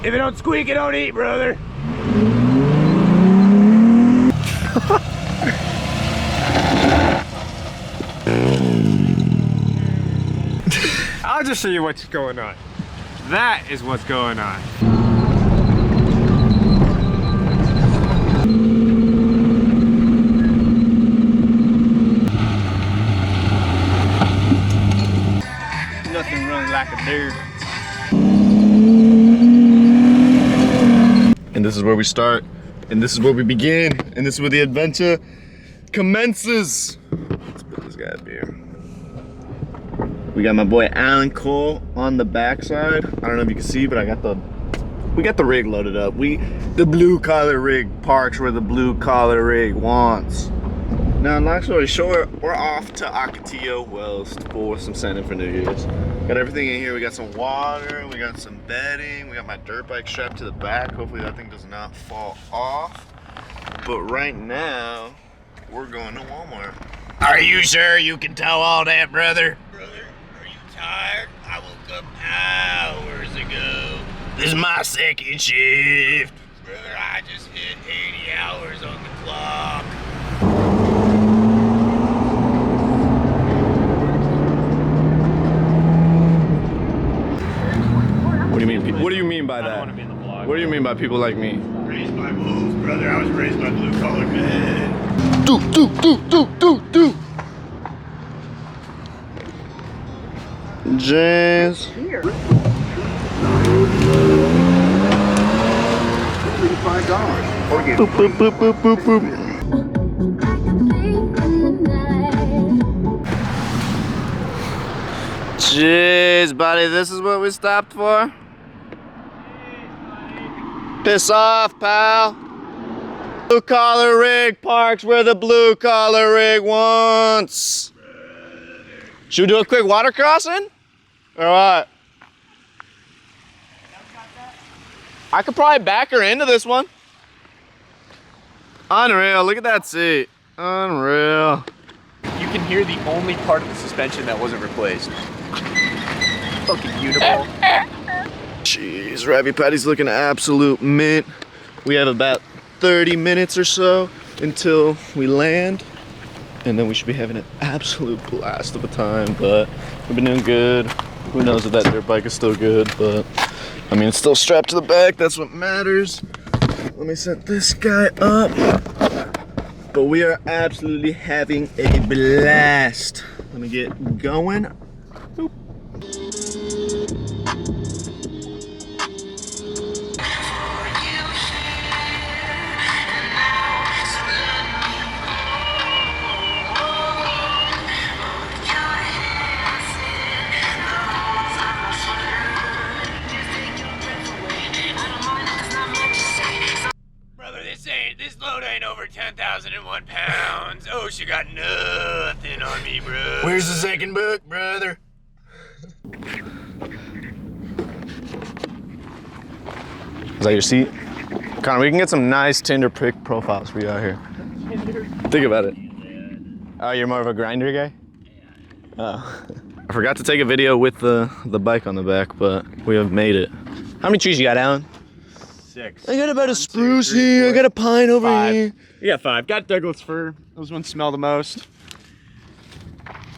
If it don't squeak, it don't eat, brother. I'll just show you what's going on. That is what's going on. Nothing runs like a deer. And this is where we start, and this is where we begin, and this is where the adventure commences. Let's put this guy up here. We got my boy Alan Cole on the backside. I don't know if you can see, but we got the rig loaded up. The blue collar rig parks where the blue collar rig wants. Now, long story short, we're off to Ocotillo Wells for some Santa for New Year's. Got everything in here. We got some water, we got some bedding, we got my dirt bike strapped to the back. Hopefully that thing does not fall off. But right now, we're going to Walmart. Are you sure you can tow all that, brother? Brother, are you tired? I woke up hours ago. This is my second shift. Brother, I just hit 80 hours on the clock. What do you mean by that? I don't want to be in the vlog. What do you mean by people like me? Raised by wolves, brother. I was raised by blue collar men. Do. Jazz. Here. $35. Boop, boop, boop, boop, boop, boop. Jeez, buddy, this is what we stopped for? Piss off, pal. Blue collar rig parks where the blue collar rig wants. Should we do a quick water crossing? Or what? I could probably back her into this one. Unreal, look at that seat. Unreal. You can hear the only part of the suspension that wasn't replaced. Fucking Uniball. Jeez, Ravi Patty's looking absolute mint. We have about 30 minutes or so until we land. And then we should be having an absolute blast of a time, but we've been doing good. Who knows if that dirt bike is still good, but I mean, it's still strapped to the back, that's what matters. Let me set this guy up. But we are absolutely having a blast. Let me get going. Boop. This load ain't over 10,001 pounds. Oh, she got nothing on me, bro. Where's the second book, brother? Is that your seat? Connor, we can get some nice Tinder pic profiles for you out here. Think about it. Oh, you're more of a grinder guy? Oh. I forgot to take a video with the bike on the back, but we have made it. How many trees you got, Alan? 6. I got about a spruce here, I got a pine over 5. here. We got 5. Got Douglas fir. Those ones smell the most.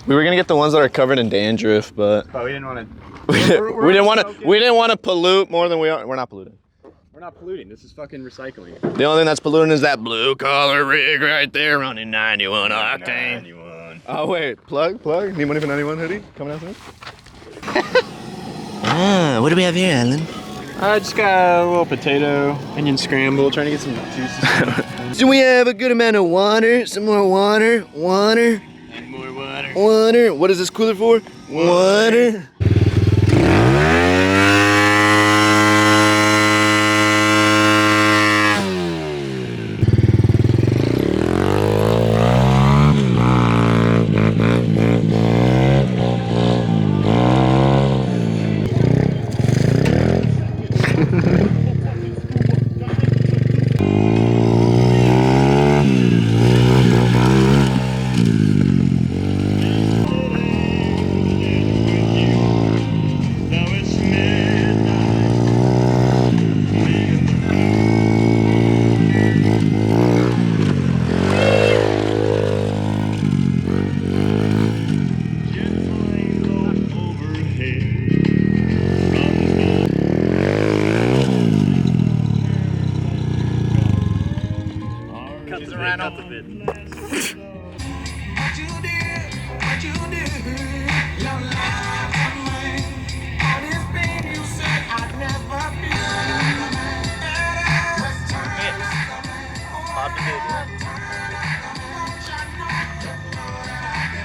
We were gonna get the ones that are covered in dandruff, but we didn't want to. we didn't want to pollute more than we are. We're not polluting. We're not polluting. This is fucking recycling. The only thing that's polluting is that blue collar rig right there running 91 octane. 91. Oh wait, plug. Need money for 91 hoodie coming out soon. What do we have here, Alan? I just got a little potato, onion scramble, trying to get some juices. Do we have a good amount of water? Some more water? Water? And more water. Water? What is this cooler for? Water?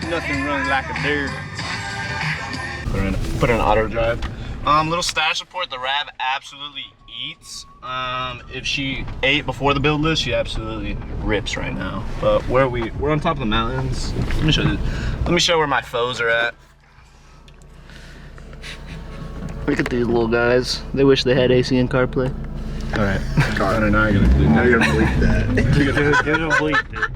nothing runs like a deer. Put in auto drive. Little status report, the Rav absolutely eats. If she ate before the build list, she absolutely rips right now. But where are we? We're on top of the mountains. Let me show you. Let me show where my foes are at. Look at these little guys. They wish they had AC and CarPlay. All right. Connor, now you're gonna bleep that. You're gonna bleep it.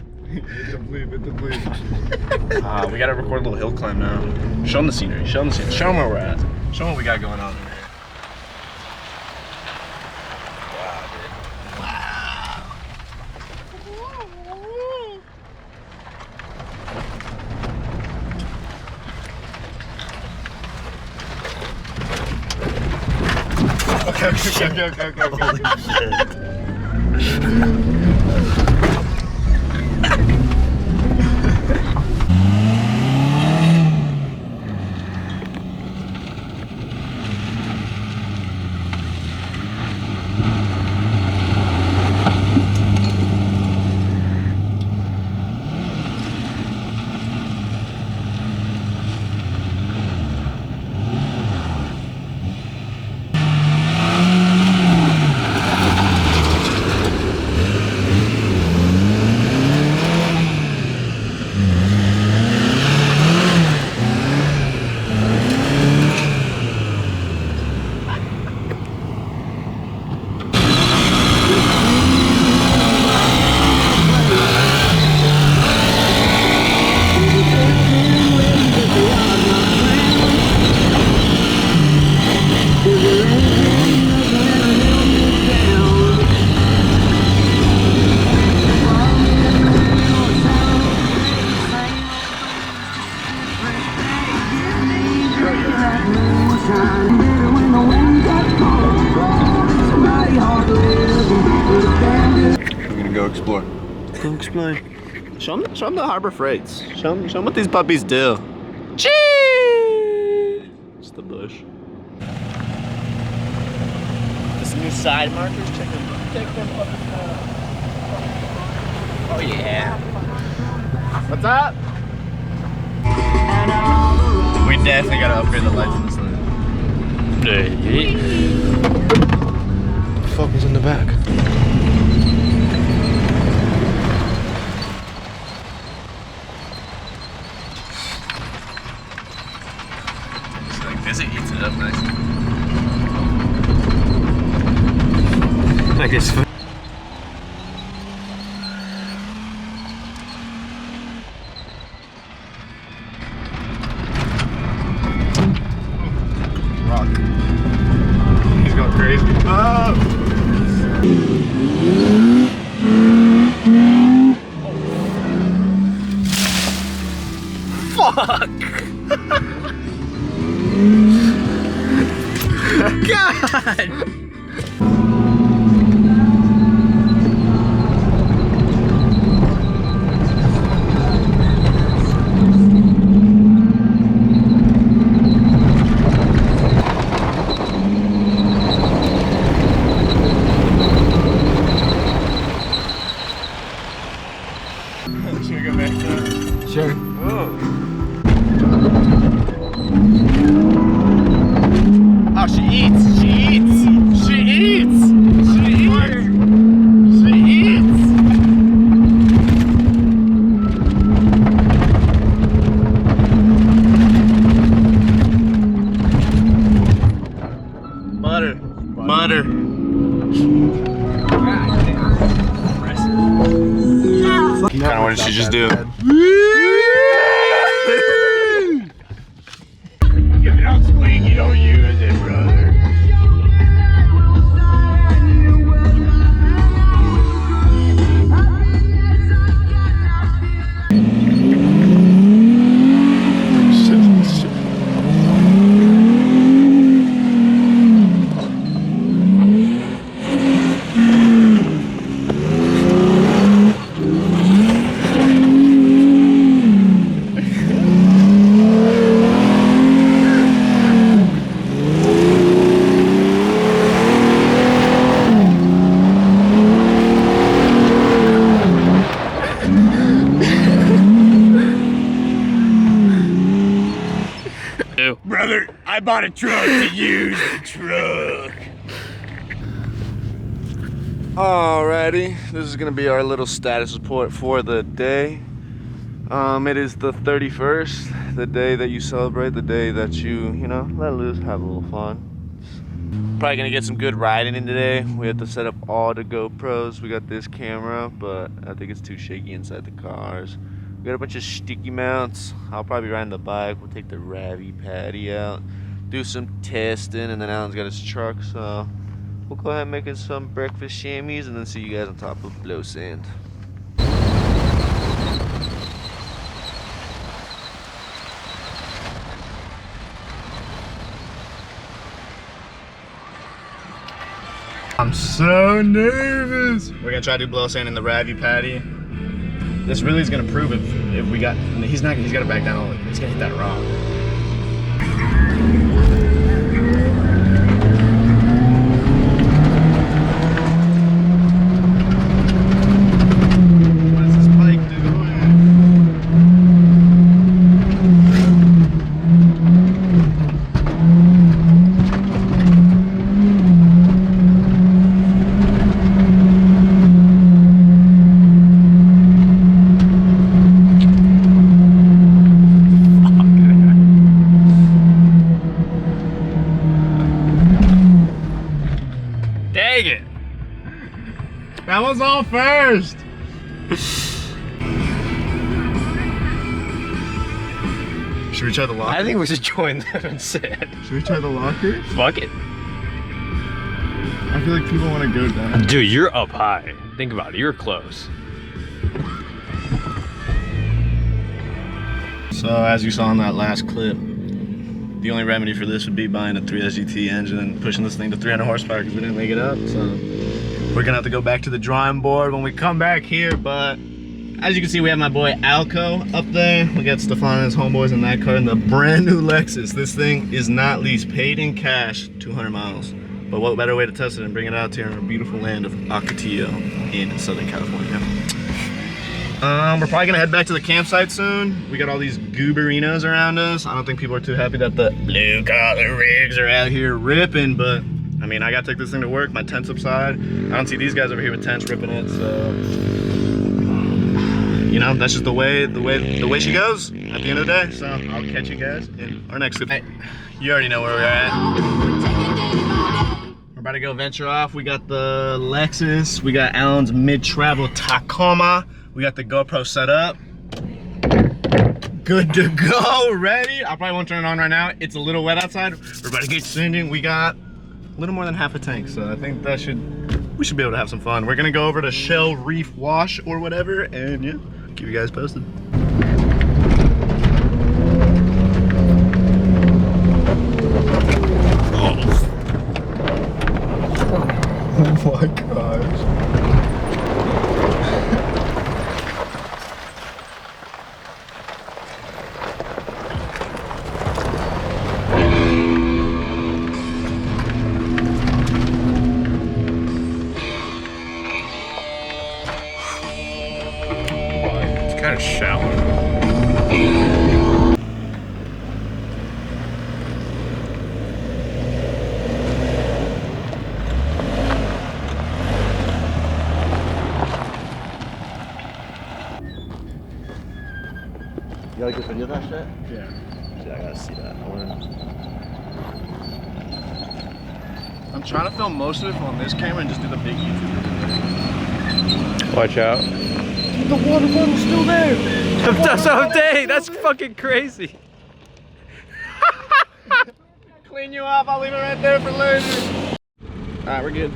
We gotta record a little hill climb now. Show them the scenery. Show them the scenery. Show them where we're at. Show them what we got going on. Okay. Holy shit. Go explore. Show them the Harbor Freights. Show them what these puppies do. Chee! It's the bush. This new side markers. Check them up. Oh yeah. What's up? We definitely gotta upgrade the lights in this thing. What the fuck was in the back? It eats it up nice. I guess. Rock. He's going crazy. Oh! Fuck! God! Should we go back to that? Sure. Oh, she eats! She eats! She eats! She eats! She eats! Butter. Butter. Kind of what did she just do? If it don't squeak, you don't use it, brother. bought a truck to use the truck. Alrighty, this is gonna be our little status report for the day. It is the 31st, the day that you celebrate, the day that you know, let loose, have a little fun. Probably gonna get some good riding in today. We have to set up all the GoPros. We got this camera, but I think it's too shaky inside the cars. We got a bunch of sticky mounts. I'll probably be riding the bike. We'll take the Rav4 out, do some testing, and then Alan's got his truck, so we'll go ahead and make some breakfast chamois and then see you guys on top of blow sand. I'm so nervous. We're gonna try to do blow sand in the Rav4. This really is gonna prove if we got. He's gotta back down. He's gonna hit that rock. Dang it. That was all first. Should we try the locker? I think we should join them instead. Should we try the locker? Fuck it. I feel like people want to go down. Dude, you're up high. Think about it, you're close. So as you saw in that last clip, the only remedy for this would be buying a 3SGT engine and pushing this thing to 300 horsepower because we didn't make it up. So we're gonna have to go back to the drawing board when we come back here. But as you can see, we have my boy Alco up there. We got Stefan and his homeboys in that car in the brand new Lexus. This thing is not leased, paid in cash, 200 miles. But what better way to test it and bring it out here in our beautiful land of Ocotillo in Southern California. We're probably gonna head back to the campsite soon. We got all these gooberinos around us. I don't think people are too happy that the blue collar rigs are out here ripping, but I mean, I gotta take this thing to work. My tent's upside. I don't see these guys over here with tents ripping it, so you know, that's just the way she goes at the end of the day. So I'll catch you guys in our next clip. Hey, you already know where we're at. We're about to go venture off. We got the Lexus. We got Alan's mid-travel Tacoma. We got the GoPro set up. Good to go, ready. I probably won't turn it on right now. It's a little wet outside. We're about to get sending. We got a little more than half a tank, so I think we should be able to have some fun. We're gonna go over to Shell Reef Wash or whatever, and yeah, keep you guys posted. Oh my gosh. Kind of shallow. You like this video, that shit? Yeah. Yeah, I gotta see that. I'm trying to film most of it on this camera and just do the big YouTube. Watch out. The water bottle's still there. That's all day. That's fucking crazy. Clean you up. I'll leave it right there for later. All right, we're good.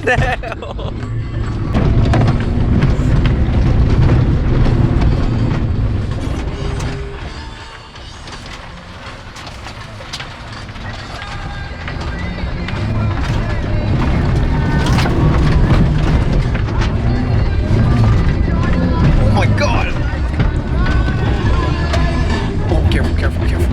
What the hell? Oh my god! Oh, careful, careful, careful.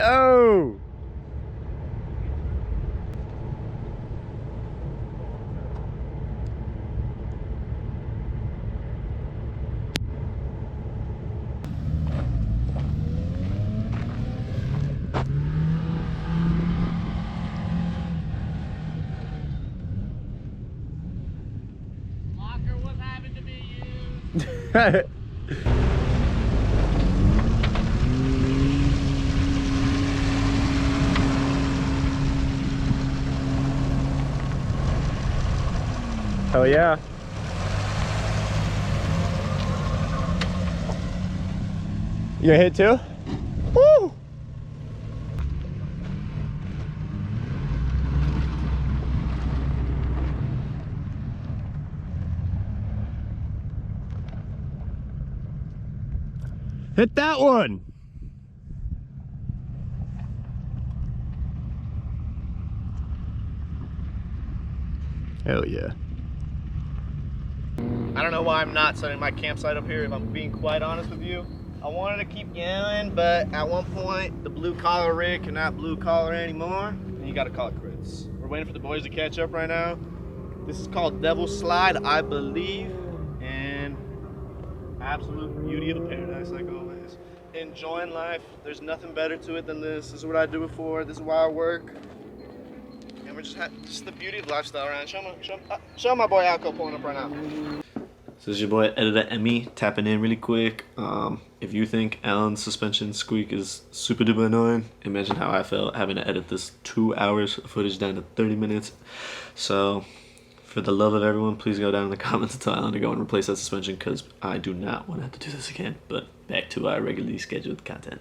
Oh! Locker was having to be used. Hell yeah. You gonna hit too? Woo! Hit that one! Hell yeah. I don't know why I'm not setting my campsite up here, if I'm being quite honest with you. I wanted to keep going, but at one point, the blue collar rig cannot blue collar anymore, and you gotta call it quits. We're waiting for the boys to catch up right now. This is called Devil Slide, I believe, and absolute beauty of a paradise, like always. Enjoying life, there's nothing better to it than this. This is what I do it for, this is why I work. And we're just the beauty of lifestyle around. Show my boy Alco pulling up right now. So this is your boy Editor Emmy tapping in really quick. If you think Alan's suspension squeak is super duper annoying, imagine how I felt having to edit this 2 hours of footage down to 30 minutes. So for the love of everyone, please go down in the comments and tell Alan to go and replace that suspension, because I do not want to have to do this again. But back to our regularly scheduled content.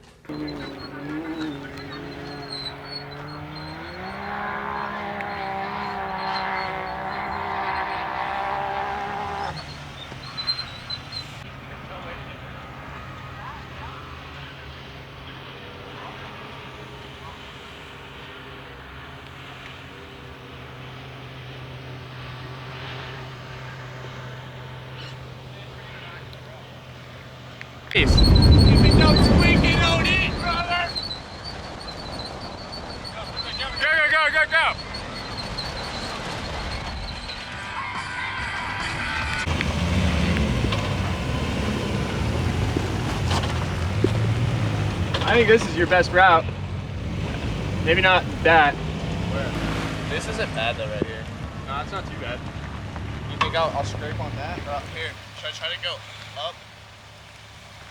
Peace. If it don't squeak, it don't eat, brother. Go. I think this is your best route. Maybe not that. Where? This isn't bad though right here. No, it's not too bad. You think I'll scrape on that? Here, should I try to go up?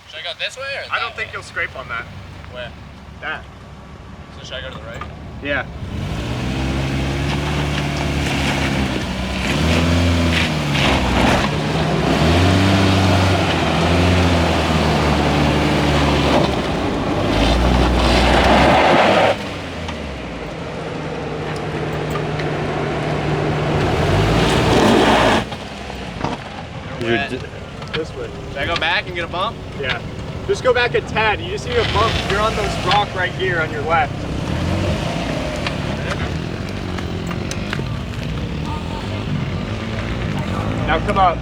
Should I go this way or that I don't think way? you'll scrape on that. Where? That. So should I go to the right? Yeah. This way. Should I go back and get a bump? Yeah. Just go back a tad. You just see a bump. You're on this rock right here on your left. Now come up.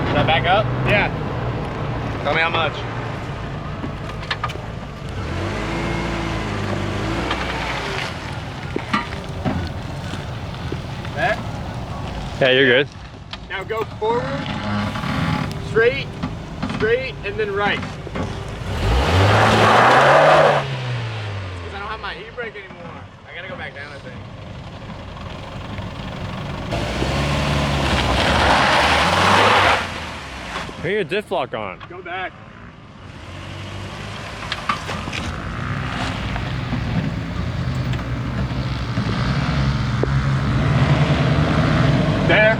Should I back up? Yeah. Tell me how much. That? Yeah, you're good. Now go forward. straight, and then right. Because I don't have my e-brake anymore. I gotta go back down, I think. Put your diff lock on. Go back. There.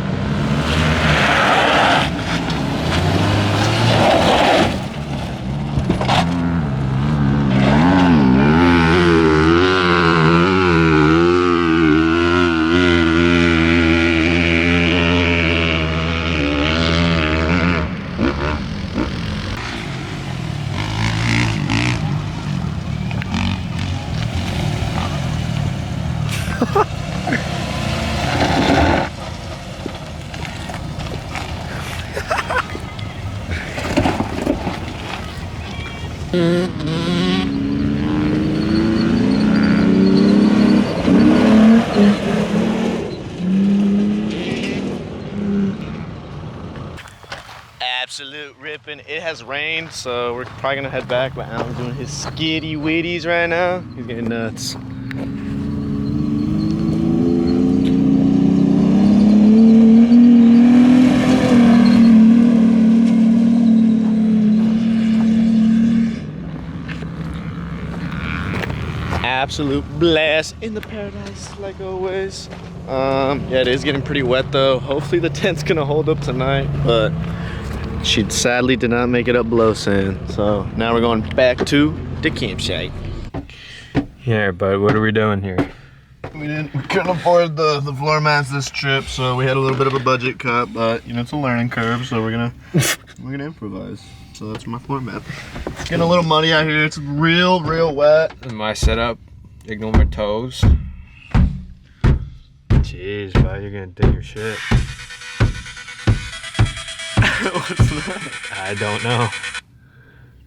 Absolute ripping. It has rained, so we're probably gonna head back, but Alan's doing his skitty witties right now. He's getting nuts. Absolute blast in the paradise, like always. Yeah, it is getting pretty wet though. Hopefully the tent's gonna hold up tonight, but she sadly did not make it up below sand. So now we're going back to the campsite. Yeah, but what are we doing here? We couldn't afford the floor mats this trip, so we had a little bit of a budget cut, but you know, it's a learning curve, so we're gonna improvise. So that's my floor mat. It's getting a little muddy out here. It's real wet. This is my setup. Ignore my toes. Jeez, bro, you're gonna dig your shit. What's that? I don't know.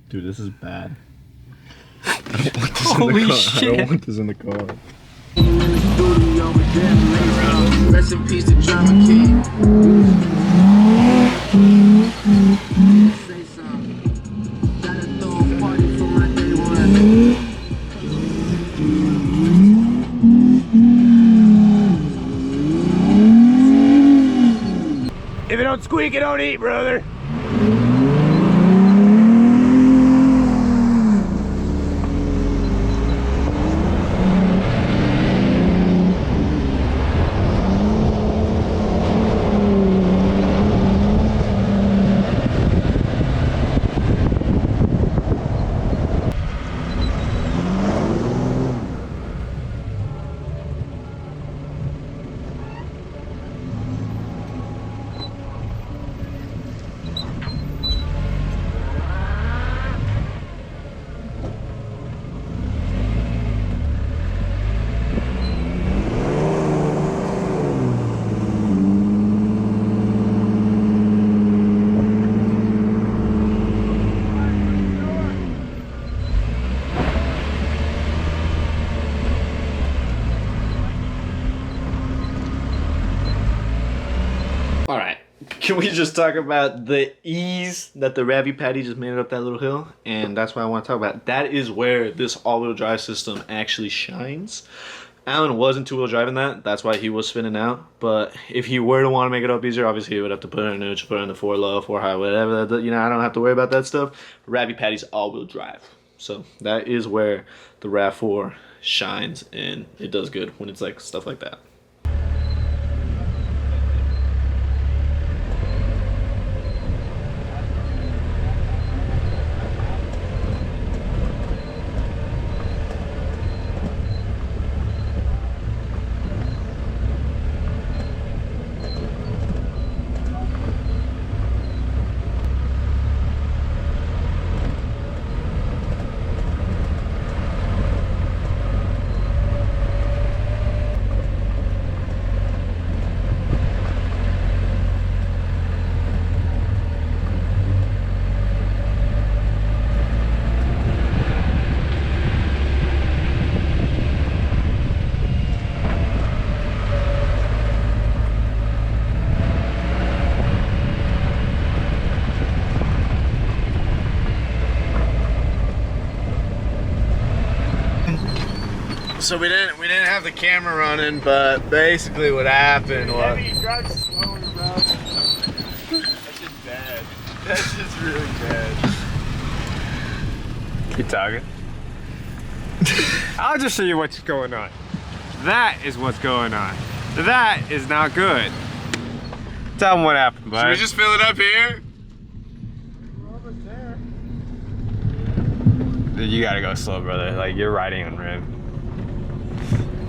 Dude, this is bad. I don't want this in the car. Shit. I don't want this in the car. Rest in peace to Drama King. Say something. Gotta throw a party for my day one. If it don't squeak, it don't eat, brother. Alright, can we just talk about the ease that the Ravi Patty just made it up that little hill? And that's what I want to talk about. That is where this all-wheel drive system actually shines. Alan wasn't two-wheel driving that. That's why he was spinning out. But if he were to want to make it up easier, obviously he would have to put it in neutral, put it in the 4 low, 4 high, whatever. You know, I don't have to worry about that stuff. Ravi Patty's all-wheel drive. So that is where the Rav4 shines, and it does good when it's like stuff like that. So we didn't have the camera running, but basically what happened was. Heavy, drive slower, bro. That's just bad. That's just really bad. Keep talking. I'll just show you what's going on. That is what's going on. That is not good. Tell them what happened, bud. Should we just fill it up here? You gotta go slow, brother. Like, you're riding on rim.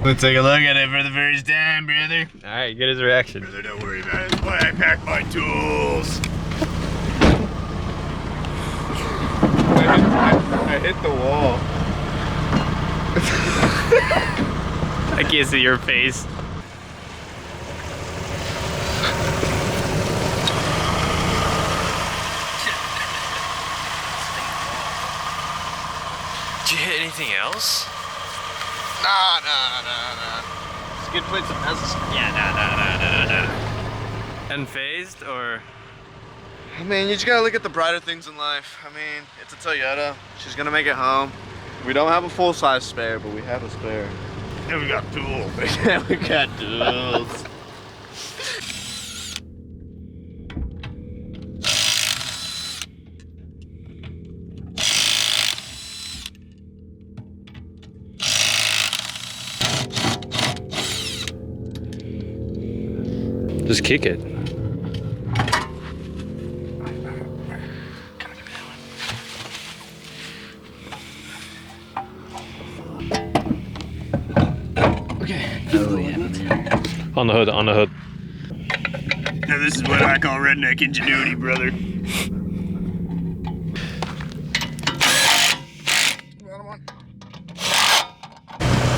Let's take a look at it for the first time, brother. Alright, get his reaction. Brother, don't worry about it. That's why I pack my tools. I hit the wall. I can't see your face. Did you hit anything else? Nah. Skid plates and pencils. Yeah, nah. Unfazed or? I mean, you just gotta look at the brighter things in life. I mean, it's a Toyota. She's gonna make it home. We don't have a full-size spare, but we have a spare. And we got tools. Yeah, we got tools. Just kick it. On the hood, on the hood. Now this is what I call redneck ingenuity, brother.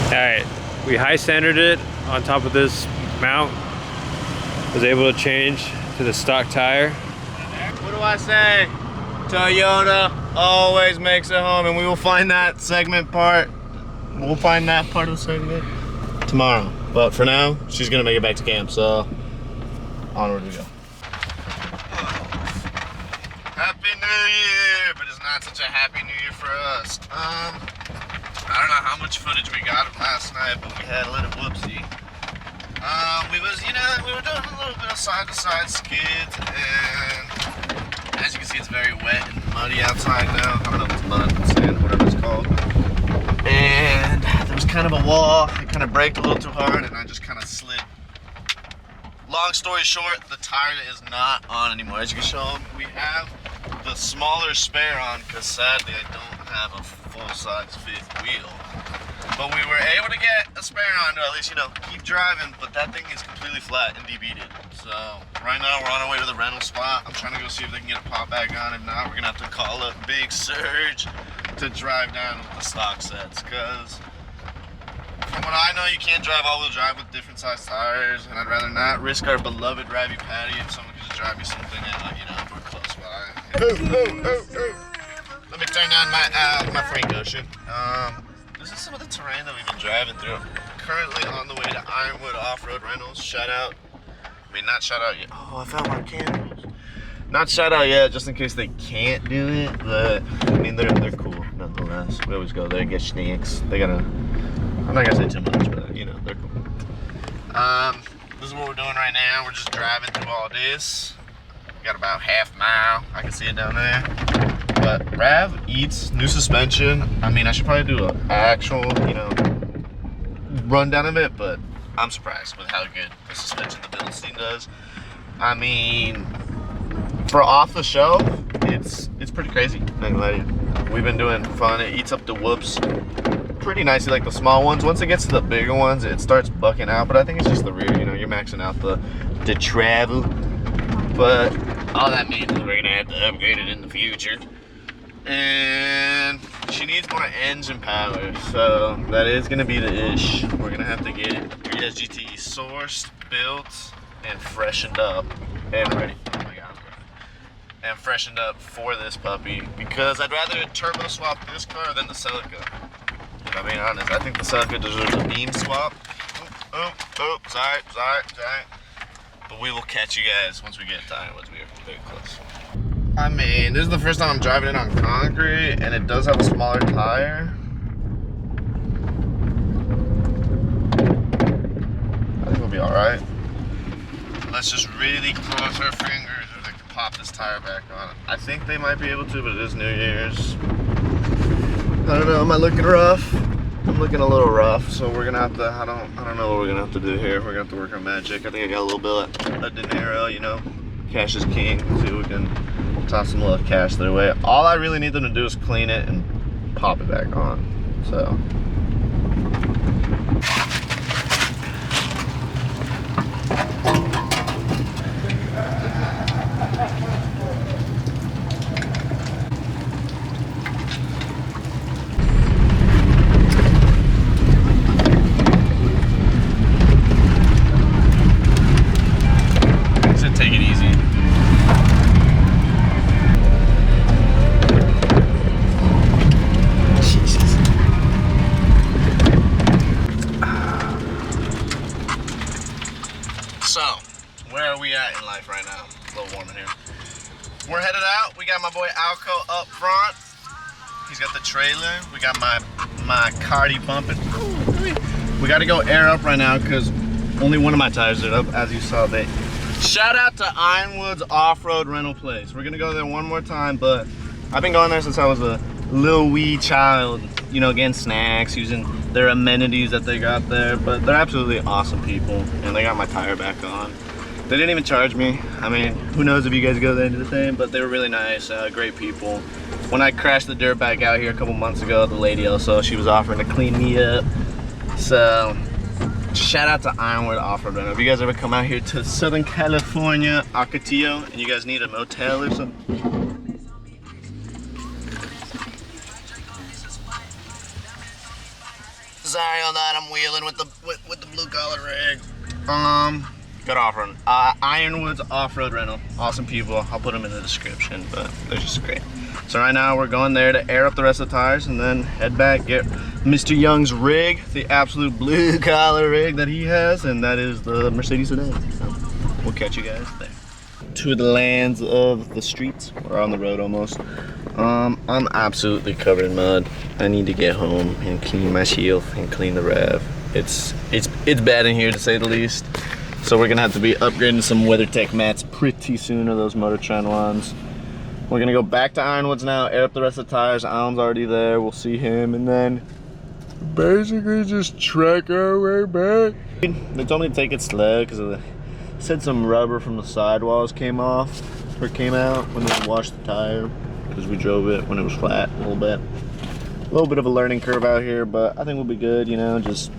Alright, we high standarded it on top of this mount. Was able to change to the stock tire. What do I say? Toyota always makes it home, and we will find that segment part. We'll find that part of the segment tomorrow. But for now, she's gonna make it back to camp, so onward we go. Happy New Year, but it's not such a happy New Year for us. I don't know how much footage we got of last night, but we had a little whoopsie. We were doing a little bit of side-to-side skids, and as you can see, it's very wet and muddy outside now. I don't know if it's mud, sand, whatever it's called. And there was kind of a wall. It kind of braked a little too hard, and I just kind of slid. Long story short, the tire is not on anymore. As you can show, we have the smaller spare on because sadly I don't have a full-size fifth wheel. But we were able to get a spare on to at least, keep driving, but that thing is completely flat and DB'd. So right now we're on our way to the rental spot. I'm trying to go see if they can get a pop bag on. If not, we're gonna have to call up Big Surge to drive down with the stock sets, because from what I know, you can't drive all-wheel drive with different size tires, and I'd rather not risk our beloved Ravi Patty if someone could just drive me something and, if we're close by. Let me turn down my Frank Ocean. This is some of the terrain that we've been driving through. Currently on the way to Ironwood Off-Road Rentals. Shout out. I mean, not shout out yet. Oh, I found my candles. Not shout out yet, just in case they can't do it, but I mean, they're cool nonetheless. We always go there and get snacks. They gotta, I'm not gonna say too much, but they're cool. This is what we're doing right now. We're just driving through all this. We got about half mile. I can see it down there. But Rav eats new suspension. I mean, I should probably do an actual, rundown of it, but I'm surprised with how good the suspension the bilstein does. I mean, for off the shelf, it's pretty crazy. Not gonna lie to you. We've been doing fun. It eats up the whoops pretty nicely, like the small ones. Once it gets to the bigger ones, it starts bucking out. But I think it's just the rear. You're maxing out the travel. But all that means is we're gonna have to upgrade it in the future. And she needs more engine power, so that is gonna be the ish. We're gonna have to get GTE sourced, built, and freshened up, and ready. Oh my God, and freshened up for this puppy, because I'd rather turbo swap this car than the Celica. If I'm being honest, I think the Celica deserves a beam swap. Sorry. But we will catch you guys once we get to Ironwood. We are very close. I mean, this is the first time I'm driving it on concrete, and it does have a smaller tire. be all right. Let's just really cross our fingers if they can pop this tire back on. I think they might be able to, but it is New Year's. I don't know, am I looking rough? I'm looking a little rough, so we're gonna have to, I don't know what we're gonna have to do here. We're gonna have to work our magic. I think I got a little bit of dinero, you know. Cash is king. See if we can toss some little cash their way. All I really need them to do is clean it and pop it back on, so. Take it easy. Jesus. So, where are we at in life right now? A little warm in here. We're headed out. We got my boy Alco up front. He's got the trailer. We got my cardi bumping. We got to go air up right now because only one of my tires are up, as you saw. Shout out to Ironwood's off-road rental place. We're gonna go there one more time, but I've been going there since I was a little wee child, you know, getting snacks, using their amenities that they got there, but they're absolutely awesome people, and they got my tire back on. They didn't even charge me. I mean, who knows if you guys go there and do the same, but they were really nice, great people. When I crashed the dirt bike out here a couple months ago, the lady also, she was offering to clean me up. So, shout out to Ironwood Off-Road Rental. If you guys ever come out here to Southern California, Ocotillo, and you guys need a motel or something. Sorry on that, I'm wheeling with the blue collar rig. Good off-road. Ironwood's Off-Road Rental. Awesome people. I'll put them in the description, but they're just great. So right now we're going there to air up the rest of the tires and then head back, get Mr. Young's rig, the absolute blue collar rig that he has, and that is the Mercedes sedan. So we'll catch you guys there. To the lands of the streets. We're on the road almost. I'm absolutely covered in mud. I need to get home and clean my shield and clean the Rav. It's bad in here to say the least. So we're gonna have to be upgrading some WeatherTech mats pretty soon, or those Motortrend ones. We're gonna go back to Ironwoods now, air up the rest of the tires. Alan's already there, we'll see him, and then basically just trek our way back. They told me to take it slow because said some rubber from the sidewalls came off, or came out when they washed the tire, because we drove it when it was flat a little bit. A little bit of a learning curve out here, but I think we'll be good, you know, just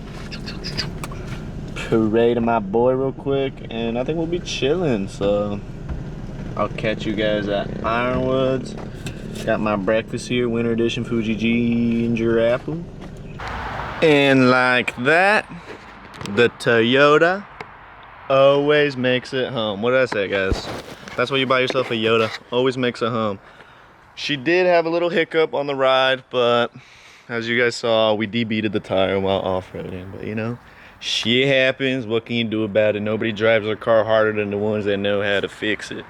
parade to my boy real quick, and I think we'll be chilling, so I'll catch you guys at Ironwoods. Got my breakfast here, winter edition Fuji ginger apple. And like that, the Toyota always makes it home. What did I say, guys? That's why you buy yourself a Yoda. Always makes it home. She did have a little hiccup on the ride, but as you guys saw, we debeated the tire while off-roading. But you know, shit happens. What can you do about it? Nobody drives their car harder than the ones that know how to fix it.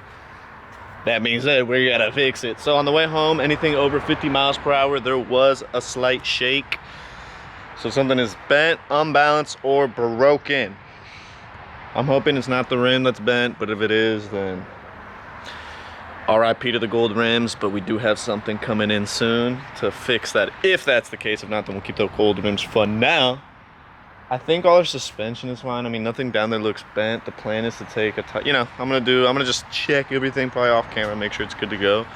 That being said, we gotta fix it. So on the way home, anything over 50 miles per hour, there was a slight shake. So something is bent, unbalanced, or broken. I'm hoping it's not the rim that's bent, but if it is, then RIP to the gold rims, but we do have something coming in soon to fix that. If that's the case, if not, then we'll keep those gold rims for now. I think all our suspension is fine. I mean, nothing down there looks bent. The plan is to take you know, I'm gonna just check everything probably off camera, make sure it's good to go.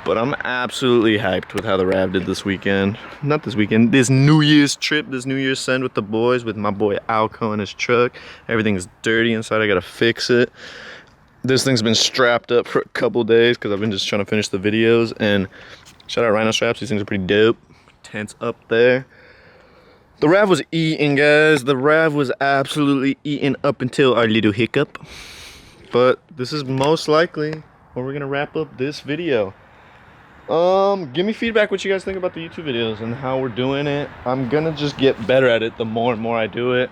But I'm absolutely hyped with how the Rav did this weekend. Not this weekend, this New Year's trip, this New Year's send with the boys, with my boy Alco in his truck. Everything's dirty inside, I gotta fix it. This thing's been strapped up for a couple days because I've been just trying to finish the videos. And shout out Rhino straps, these things are pretty dope. Tents up there. The Rav was eating, guys. The Rav was absolutely eating up until our little hiccup. But this is most likely where we're gonna wrap up this video. Give me feedback what you guys think about the YouTube videos and how we're doing it. I'm gonna just get better at it the more and more I do it.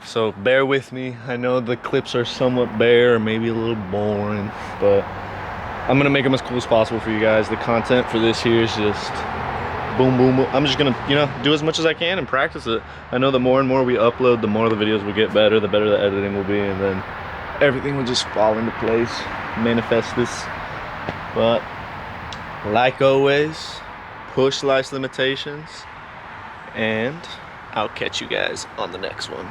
So bear with me. I know the clips are somewhat bare or maybe a little boring, but I'm gonna make them as cool as possible for you guys. The content for this here is just boom, boom, boom. I'm just gonna, you know, do as much as I can and practice it. I know the more and more we upload, the more the videos will get better, the better the editing will be, and then everything will just fall into place, manifest this. But like always, push life's limitations, and I'll catch you guys on the next one.